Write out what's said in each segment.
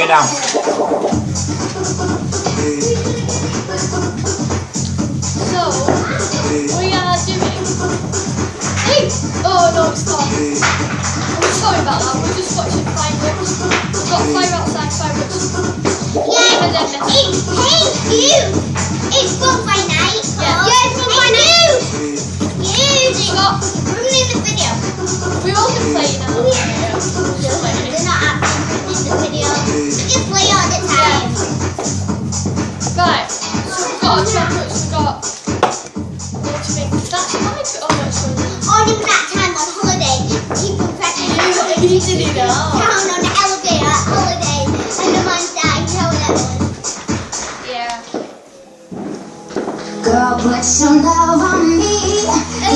get down. So, we are doing... Hey! Oh no, it's not. I'm sorry about that, we're just watching fireworks. We've got fire outside, fireworks. Yeah, hey you! It's bonfire night. Yeah. Yeah, it's bonfire night. You! Stop. We're in the video. We're all going to play now. Just playing. They're not actually in the video. We just play all the time. Right, so we've got our chocolates, we've got... What do you think? That's mine? Oh, that's really... Only for that time on holiday, people practicing You didn't know. down on the elevator at holiday, and the man's dying. You know what that was? Yeah. Girl, put some love on me. The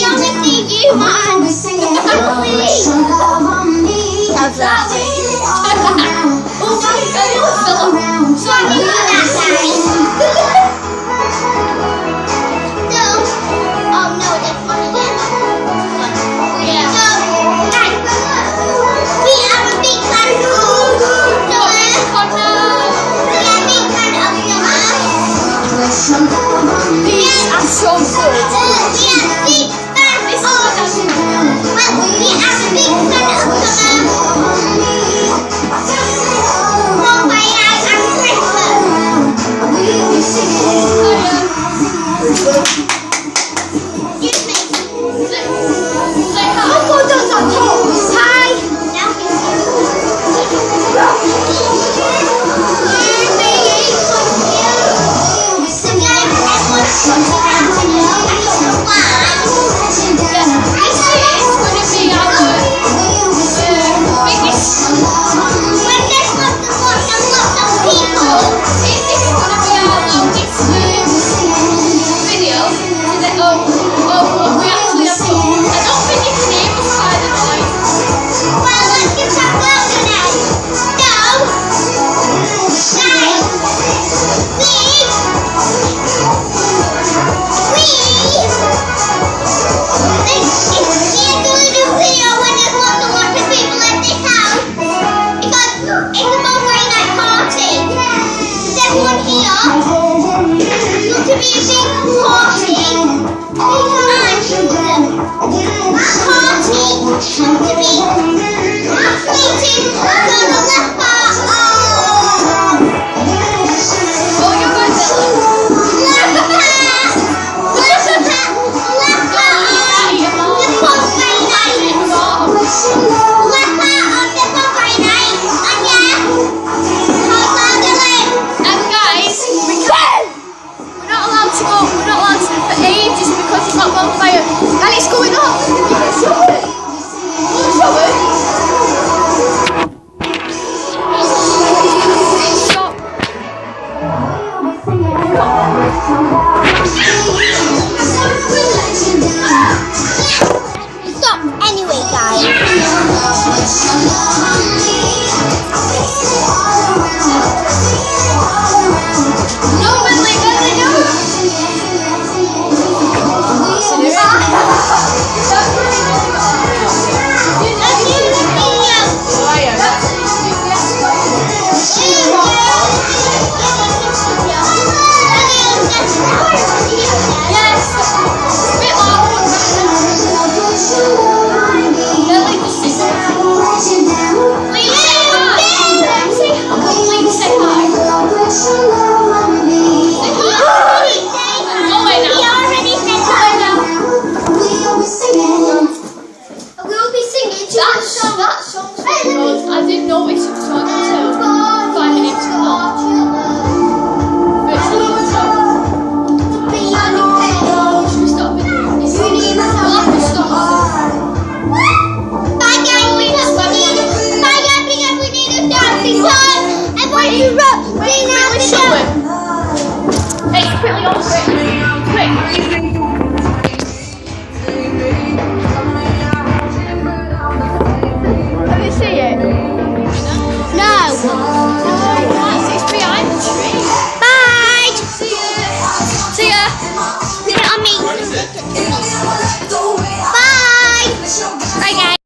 only thing you want. Girl, put some love on me. How's that? Oh my god, it fell off. Sorry for that, guys. So, oh no, that's one again. Yeah. So, guys, we are a big fan of Summer. We are a big fan of Summer. These are so good. We are a big fan of well, we are a big fan of Summer. Bonfire night and Christmas. Excuse me. Say hi. Uncle does not talk. Hi. Now stop anyway, That song's so good. I didn't notice it was